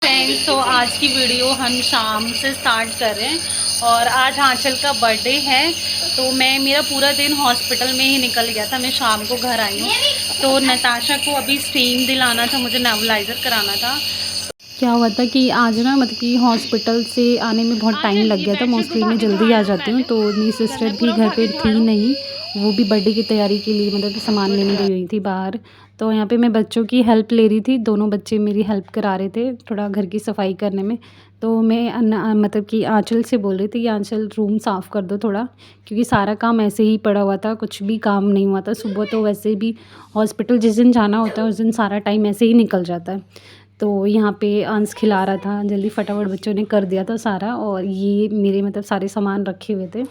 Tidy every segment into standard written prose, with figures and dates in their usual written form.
Friends, तो आज की वीडियो हम शाम से स्टार्ट कर रहे हैं और आज आंचल का बर्थडे है। तो मेरा पूरा दिन हॉस्पिटल में ही निकल गया था। मैं शाम को घर आई हूँ। तो नताशा को अभी स्टीम दिलाना था, मुझे नेबुलाइज़र कराना था। क्या हुआ था कि आज ना मतलब कि हॉस्पिटल से आने में बहुत टाइम लग गया था। मोस्टली मैं जल्दी आ जाती हूँ, तो मेरी सिस्टर भी घर पे थी नहीं। वो भी बर्थडे की तैयारी के लिए मतलब कि सामान लेने गई हुई थी बाहर। तो यहाँ पे मैं बच्चों की हेल्प ले रही थी। दोनों बच्चे मेरी हेल्प करा रहे थे थोड़ा घर की सफाई करने में। तो मैं मतलब कि आंचल से बोल रही थी कि आंचल रूम साफ़ कर दो थोड़ा, क्योंकि सारा काम ऐसे ही पड़ा हुआ था, कुछ भी काम नहीं हुआ था। सुबह तो वैसे भी हॉस्पिटल जिस दिन जाना होता है उस दिन सारा टाइम ऐसे ही निकल जाता है। तो यहाँ पे अंश खिला रहा था, जल्दी फटाफट बच्चों ने कर दिया था सारा। और ये मेरे मतलब सारे सामान रखे हुए थे,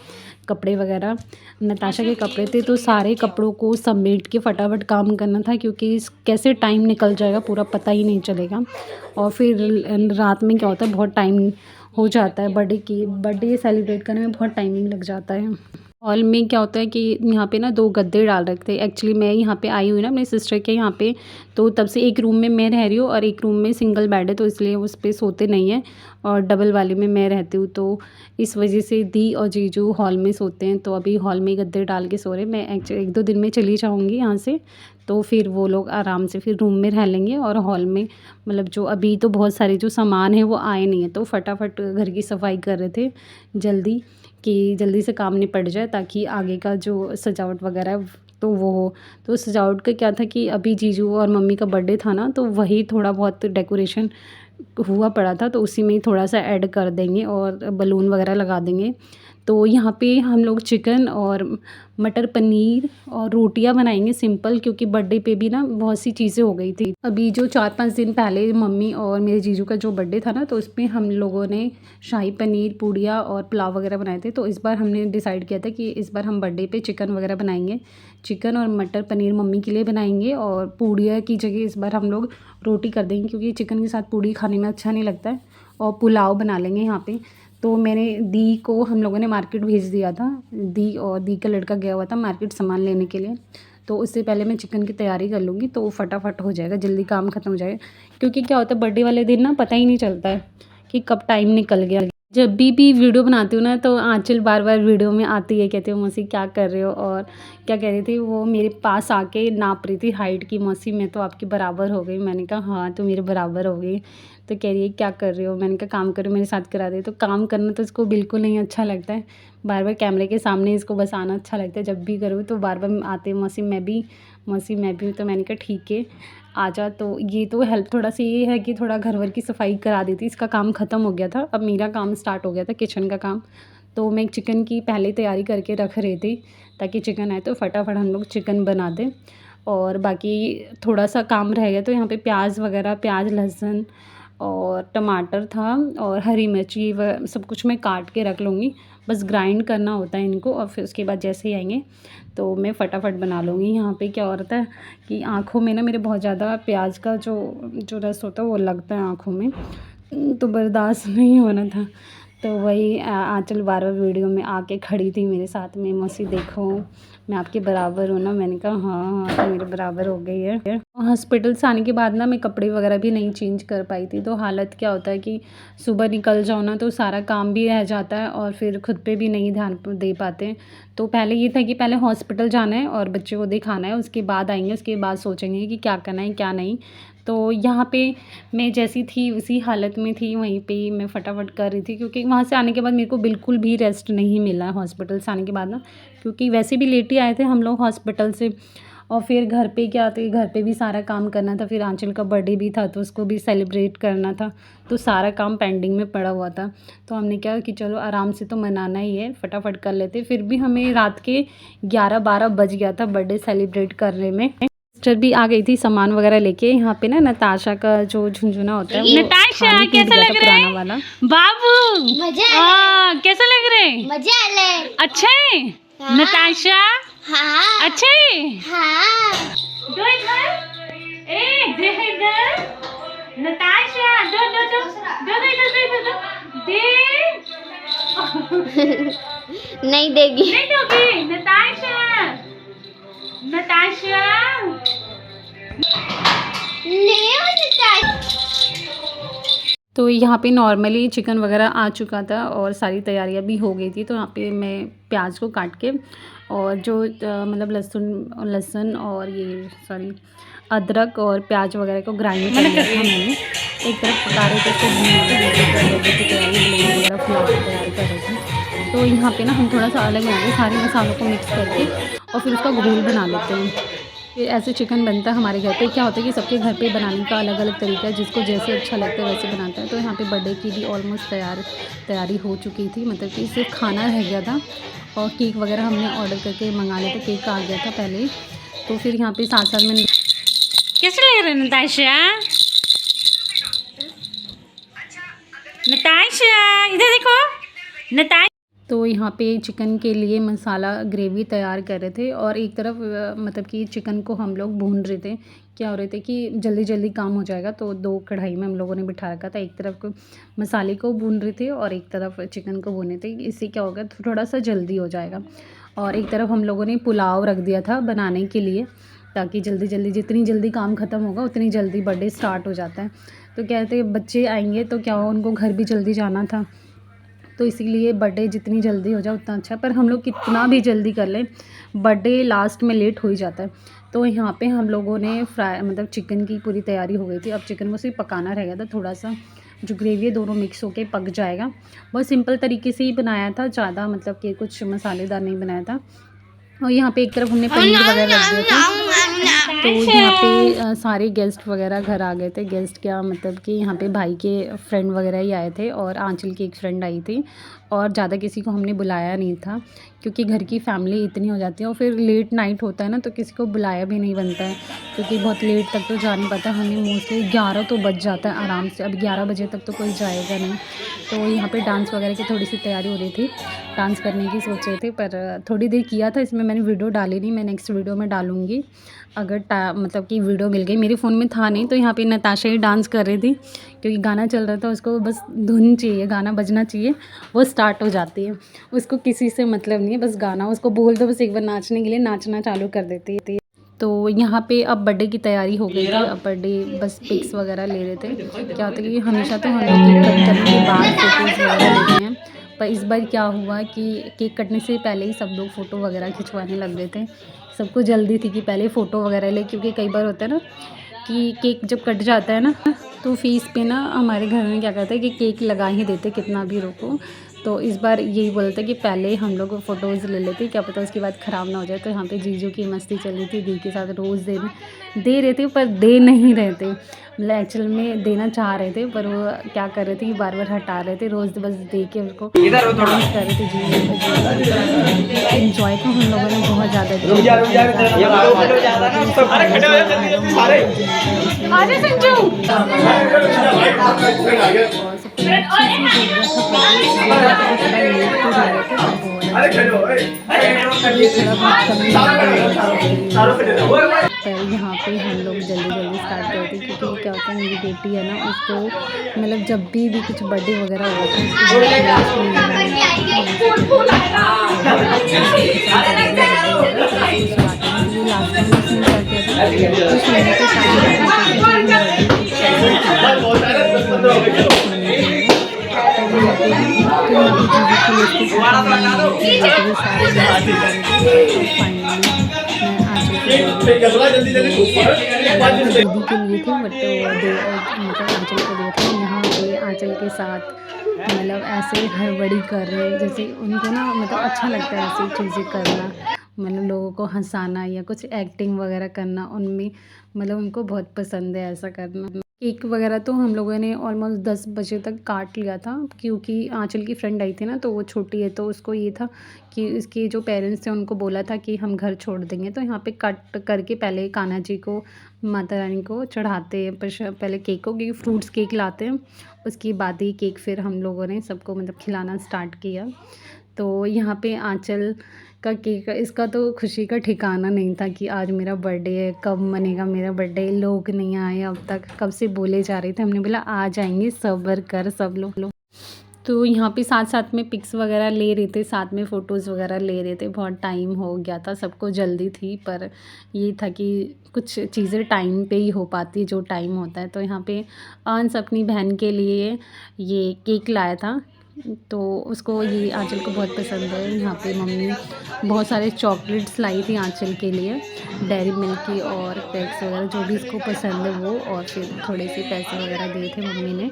कपड़े वगैरह नताशा के कपड़े थे। तो सारे कपड़ों को समेट के फटाफट काम करना था, क्योंकि कैसे टाइम निकल जाएगा पूरा पता ही नहीं चलेगा। और फिर रात में क्या होता है, बहुत टाइम हो जाता है। बर्थडे सेलिब्रेट करने में बहुत टाइमिंग लग जाता है। हॉल में क्या होता है कि यहाँ पे ना 2 गद्दे डाल रखे थे। एक्चुअली मैं यहाँ पे आई हुई ना अपनी सिस्टर के यहाँ पे, तो तब से एक रूम में मैं रह रही हूँ और एक रूम में सिंगल बेड है, तो इसलिए उस पे सोते नहीं हैं और डबल वाले में मैं रहती हूँ। तो इस वजह से दी और जीजू हॉल में सोते हैं। तो अभी हॉल में गद्दे डाल के सो रहे। मैं एक्चुअली 1-2 दिन में चली जाऊँगी यहाँ से, तो फिर वो लोग आराम से फिर रूम में रह लेंगे। और हॉल में मतलब जो अभी तो बहुत सारे जो सामान है वो आए नहीं है, तो फटाफट घर की सफाई कर रहे थे जल्दी, कि जल्दी से काम निपट जाए ताकि आगे का जो सजावट वगैरह तो वो हो। तो सजावट का क्या था कि अभी जीजू और मम्मी का बर्थडे था ना, तो वही थोड़ा बहुत डेकोरेशन हुआ पड़ा था, तो उसी में ही थोड़ा सा ऐड कर देंगे और बलून वगैरह लगा देंगे। तो यहाँ पे हम लोग चिकन और मटर पनीर और रोटियां बनाएंगे सिंपल, क्योंकि बर्थडे पे भी ना बहुत सी चीज़ें हो गई थी। अभी जो 4-5 दिन पहले मम्मी और मेरे जीजू का जो बर्थडे था ना, तो उसमें हम लोगों ने शाही पनीर, पूड़ियाँ और पुलाव वगैरह बनाए थे। तो इस बार हमने डिसाइड किया था कि इस बार हम बर्थडे पे चिकन वगैरह बनाएंगे। चिकन और मटर पनीर मम्मी के लिए बनाएंगे और पूड़ियाँ की जगह इस बार हम लोग रोटी कर देंगे, क्योंकि चिकन के साथ पूड़ी खाने में अच्छा नहीं लगता है। और पुलाव बना लेंगे यहाँ पे। तो मैंने दी को हम लोगों ने मार्केट भेज दिया था। दी का लड़का गया हुआ था मार्केट सामान लेने के लिए। तो उससे पहले मैं चिकन की तैयारी कर लूँगी, तो फटाफट हो जाएगा, जल्दी काम ख़त्म हो जाएगा। क्योंकि क्या होता है बर्थडे वाले दिन ना पता ही नहीं चलता है कि कब टाइम निकल गया। जब भी वीडियो बनाती हूँ ना, तो आंचल बार बार वीडियो में आती है, कहती है मौसी क्या कर रहे हो। और क्या कह रही थी, वो मेरे पास आके नाप रही थी हाइट की, मौसी मैं तो आपकी बराबर हो गई। मैंने कहा हाँ तो मेरे बराबर हो गई। तो कह रही है क्या कर रहे हो। मैंने कहा काम करो मेरे साथ करा दे। तो काम करना तो इसको बिल्कुल नहीं अच्छा लगता है, बार बार कैमरे के सामने इसको बस आना अच्छा लगता है। जब भी करूँ तो बार बार आते मौसी मैं भी हूँ। तो मैंने कहा ठीक है आ जा। तो ये तो हेल्प थोड़ा सा ये है कि थोड़ा घर वर की सफाई करा देती। इसका काम ख़त्म हो गया था, अब मेरा काम स्टार्ट हो गया था किचन का काम। तो मैं चिकन की पहले तैयारी करके रख रही थी, ताकि चिकन आए तो फटाफट हम लोग चिकन बना दें। और बाकी थोड़ा सा काम रह गया, तो यहाँ पे प्याज वगैरह, प्याज लहसुन और टमाटर था और हरी मिर्च, ये सब कुछ मैं काट के रख लूँगी। बस ग्राइंड करना होता है इनको, और फिर उसके बाद जैसे ही आएंगे तो मैं फटाफट बना लूँगी। यहाँ पे क्या होता है कि आँखों में ना मेरे बहुत ज़्यादा प्याज का जो रस होता है वो लगता है आँखों में, तो बर्दाश्त नहीं होना था। तो वही आंचल बार बार वीडियो में आके खड़ी थी मेरे साथ में, मौसी देखो मैं आपके बराबर हूँ ना। मैंने कहा हाँ हाँ तो मेरे बराबर हो गई है। हॉस्पिटल से आने के बाद ना मैं कपड़े वगैरह भी नहीं चेंज कर पाई थी। तो हालत क्या होता है कि सुबह निकल जाओ ना तो सारा काम भी रह जाता है और फिर खुद पे भी नहीं ध्यान दे पाते। तो पहले ये था कि पहले हॉस्पिटल जाना है और बच्चे को दिखाना है, उसके बाद आएंगे, उसके बाद सोचेंगे कि क्या करना है क्या नहीं। तो यहाँ पे मैं जैसी थी उसी हालत में थी, वहीं पे मैं फटाफट कर रही थी, क्योंकि वहाँ से आने के बाद मेरे को बिल्कुल भी रेस्ट नहीं मिला हॉस्पिटल से आने के बाद ना, क्योंकि वैसे भी लेट ही आए थे हम लोग हॉस्पिटल से। और फिर घर पे क्या आते, घर पे भी सारा काम करना था, फिर आंचल का बर्थडे भी था तो उसको भी सेलिब्रेट करना था, तो सारा काम पेंडिंग में पड़ा हुआ था। तो हमने क्या कि चलो आराम से तो मनाना ही है, फटाफट कर लेते। फिर भी हमें रात के 11-12 बज गया था बर्थडे सेलिब्रेट करने में। सिस्टर भी आ गई थी सामान वगैरह लेके। यहाँ पे ना नताशा का जो झुंझुना होता है, नताशा कैसा लग रहा है वाला बाबू? मजा कैसा लग रहा है? मजा अच्छा है हाँ। नताशा हाँ अच्छा है। हाँ दो इधर, ए दे इधर नताशा, दो दो दो दो दो दो दो दे। नहीं देगी नहीं दोगी नताशा, नताशा नहीं तो यहाँ पे नॉर्मली चिकन वगैरह आ चुका था और सारी तैयारियाँ भी हो गई थी। तो यहाँ पे मैं प्याज को काट के और जो मतलब लहसुन और ये सॉरी अदरक और प्याज वगैरह को ग्राइंड कर लिया था मैंने। एक तरफ पका रहे थे उसको भून के, दूसरी तरफ की तैयारी ग्रेवी वगैरह फुला के तैयार कर रहे थे। तो यहाँ पे ना हम थोड़ा सा अलग बनाते हैं, सारे मसालों को मिक्स करके और फिर उसका घोल बना लेते हैं। फिर ऐसे चिकन बनता है हमारे घर पे। क्या होता है कि सबके घर पे बनाने का अलग अलग तरीका है, जिसको जैसे अच्छा लगता है वैसे बनाता है। तो यहाँ पे बर्थडे की भी ऑलमोस्ट तैयारी हो चुकी थी, मतलब कि सिर्फ खाना रह गया था और केक वगैरह हमने ऑर्डर करके मंगा लिया था, केक आ गया था पहले ही। तो फिर यहाँ पे साथ साथ में कैसे लग रहा है नताशा? नताशा इधर देखो नताशा। तो यहाँ पे चिकन के लिए मसाला ग्रेवी तैयार कर रहे थे और एक तरफ मतलब कि चिकन को हम लोग भून रहे थे। क्या हो रहे थे कि जल्दी जल्दी काम हो जाएगा, तो 2 कढ़ाई में हम लोगों ने बिठा रखा था। एक तरफ को मसाले को भून रहे थे और एक तरफ चिकन को भूने थे। इससे क्या होगा, थोड़ा सा जल्दी हो जाएगा। और एक तरफ हम लोगों ने पुलाव रख दिया था बनाने के लिए, ताकि जल्दी जल्दी जितनी जल्दी काम ख़त्म होगा उतनी जल्दी बर्थडे स्टार्ट हो जाता है। तो कहते हैं बच्चे आएंगे तो क्या हो, उनको घर भी जल्दी जाना था, तो इसीलिए बर्थडे जितनी जल्दी हो जाए उतना अच्छा। पर हम लोग कितना भी जल्दी कर लें, बर्थडे लास्ट में लेट हो ही जाता है। तो यहाँ पे हम लोगों ने फ्राई मतलब चिकन की पूरी तैयारी हो गई थी। अब चिकन को सिर्फ पकाना रह गया था, थोड़ा सा जो ग्रेवी है दोनों मिक्स होके पक जाएगा। बहुत सिंपल तरीके से ही बनाया था, ज़्यादा मतलब कि कुछ मसालेदार नहीं बनाया था। और यहाँ पे एक तरफ हमने पनीर वगैरह रख दिया था। तो यहाँ पे सारे गेस्ट वगैरह घर आ गए थे। गेस्ट क्या मतलब कि यहाँ पे भाई के फ्रेंड वगैरह ही आए थे और आंचल की एक फ्रेंड आई थी, और ज़्यादा किसी को हमने बुलाया नहीं था क्योंकि घर की फैमिली इतनी हो जाती है और फिर लेट नाइट होता है ना, तो किसी को बुलाया भी नहीं बनता है क्योंकि बहुत लेट तक तो जा नहीं पाता। हमें मोस्टली 11 तो बज जाता है आराम से। अब 11 बजे तक तो कोई जाएगा नहीं। तो यहाँ पे डांस वगैरह की थोड़ी सी तैयारी हो रही थी, डांस करने की सोच रहे थे, पर थोड़ी देर किया था। इसमें मैंने वीडियो डाली नहीं, मैं नेक्स्ट वीडियो में डालूँगी अगर मतलब कि वीडियो मिल गई। मेरे फ़ोन में था नहीं, तो यहाँ पे नताशा ही डांस कर रही थी क्योंकि गाना चल रहा था। उसको बस धुन चाहिए, गाना बजना चाहिए, वो स्टार्ट हो जाती है। उसको किसी से मतलब नहीं है, बस गाना उसको बोल दो, बस एक बार नाचने के लिए नाचना चालू कर देती है। तो यहाँ पे अब बर्थडे की तैयारी हो गई थी। अब बर्थडे बस पिक्स वगैरह ले रहे थे। क्या होता है कि हमेशा तो हम लोग केक कट करने के बाद फ़ोटोज़ वगैरह लेते हैं, पर इस बार क्या हुआ कि केक कटने से पहले ही सब लोग फ़ोटो वगैरह खिंचवाने लग गए थे। सबको जल्दी थी कि पहले फ़ोटो वगैरह ले, क्योंकि कई बार होता है ना कि केक जब कट जाता है ना, तो फीस पे ना हमारे घर में क्या करते हैं कि केक लगा ही देते कितना भी रोको। तो इस बार यही बोलते कि पहले हम लोग फ़ोटोज़ ले लेते, क्या पता उसके बाद ख़राब ना हो जाए। तो यहाँ पे जीजू की मस्ती चल रही थी, दी के साथ रोज़ दे रहे थे पर दे नहीं रहे थे। मतलब एक्चुअल में देना चाह रहे थे, पर वो क्या कर रहे थे कि बार बार हटा रहे थे। रोज़ बस दे के उनको डांस कर रहे थे जीजू। इन्जॉय तो हम लोगों ने बहुत ज़्यादा पर यहाँ पे हम लोग जल्दी जल्दी स्टार्ट करते, क्योंकि क्या होता है मेरी बेटी है ना, उसको मतलब जब भी कुछ बर्थडे वगैरह होता दीदी के लिए थी, बट मतलब आंचल को दिए थे। यहाँ पे आंचल के साथ मतलब ऐसे हड़बड़ी कर रहे हैं, जैसे उनको ना मतलब अच्छा लगता है ऐसी चीज़ें करना, मतलब लोगों को हंसाना या कुछ एक्टिंग वगैरह करना, उनमें मतलब उनको बहुत पसंद है ऐसा करना। केक वगैरह तो हम लोगों ने ऑलमोस्ट 10 बजे तक काट लिया था, क्योंकि आंचल की फ्रेंड आई थी ना, तो वो छोटी है, तो उसको ये था कि इसके जो पेरेंट्स थे उनको बोला था कि हम घर छोड़ देंगे। तो यहाँ पे कट करके पहले कान्हा जी को, माता रानी को चढ़ाते हैं पहले केक को, क्योंकि फ्रूट्स केक लाते हैं, उसके बाद ही केक फिर हम लोगों ने सबको मतलब खिलाना स्टार्ट किया। तो यहाँ पे आंचल का केक, इसका तो खुशी का ठिकाना नहीं था कि आज मेरा बर्थडे है, कब मनेगा मेरा बर्थडे, लोग नहीं आए अब तक, कब से बोले जा रहे थे। हमने बोला आ जाएंगे, सब्र कर सब लोग। तो यहाँ पे साथ साथ में पिक्स वगैरह ले रहे थे, साथ में फ़ोटोज़ वगैरह ले रहे थे। बहुत टाइम हो गया था, सबको जल्दी थी, पर ये था कि कुछ चीज़ें टाइम पे ही हो पाती है जो टाइम होता है। तो यहाँ पे अंश अपनी बहन के लिए ये केक लाया था, तो उसको ये आंचल को बहुत पसंद है। यहाँ पे मम्मी बहुत सारे चॉकलेट्स लाई थी आंचल के लिए, डेयरी मिल्क की और क्रैक्स वगैरह जो भी इसको पसंद है वो, और फिर थोड़े से पैसे वगैरह दिए थे मम्मी ने।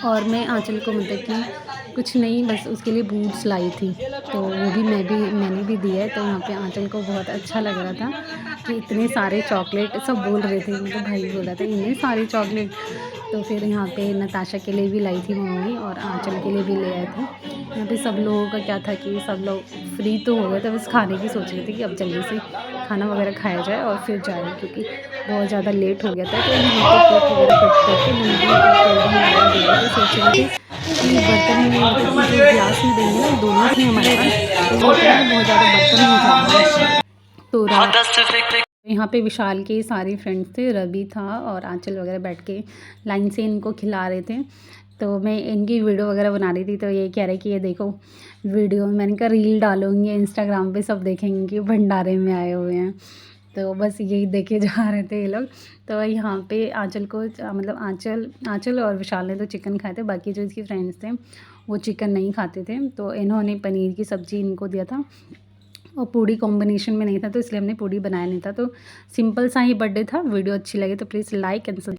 और मैं आंचल को मतलब कि कुछ नहीं, बस उसके लिए बूट्स लाई थी, तो वो भी मैंने भी दिया है। तो यहाँ पे आंचल को बहुत अच्छा लग रहा था कि इतने सारे चॉकलेट, सब बोल रहे थे, मतलब भाई बोल रहा था इतने सारे चॉकलेट। तो फिर यहाँ पे नताशा के लिए भी लाई थी मम्मी, और आंचल के लिए भी ले आए थे। यहाँ पे सब लोगों का क्या था कि सब लोग फ्री तो हो गए थे, बस खाने की सोच रहे थे कि अब जल्दी से खाना वगैरह खाया जाए और फिर जाए, क्योंकि बहुत ज़्यादा लेट हो गया था। तो यहाँ पे केक वगैरह कट करके नमकीन और कोल्ड ड्रिंक वगैरह दे रहे थे। सोच रहे थे कि बर्तन में मतलब कि जो ग्लास में देंगे ना, दोनों थे हमारे पास, तो वो क्या है बहुत ज़्यादा बर्तन हो जाते हैं। तो रात यहाँ पे विशाल के सारे फ्रेंड्स थे, रवि था और आंचल वगैरह बैठ के लाइन से इनको खिला रहे थे। तो मैं इनकी वीडियो वगैरह बना रही थी, तो ये कह रहे कि ये देखो वीडियो, मैंने कहा रील डालूंगी इंस्टाग्राम पे, सब देखेंगे कि भंडारे में आए हुए हैं। तो बस यही देखे जा रहे थे ये लोग। तो यहाँ पे आंचल को मतलब आंचल और विशाल ने तो चिकन खाए थे, बाकी जो इसके फ्रेंड्स थे वो चिकन नहीं खाते थे। तो इन्होंने पनीर की सब्ज़ी इनको दिया था, और पूड़ी कॉम्बिनेशन में नहीं था, तो इसलिए हमने पूड़ी बनाया नहीं था। तो सिंपल सा ही बर्थडे था। वीडियो अच्छी लगे तो प्लीज़ लाइक एंड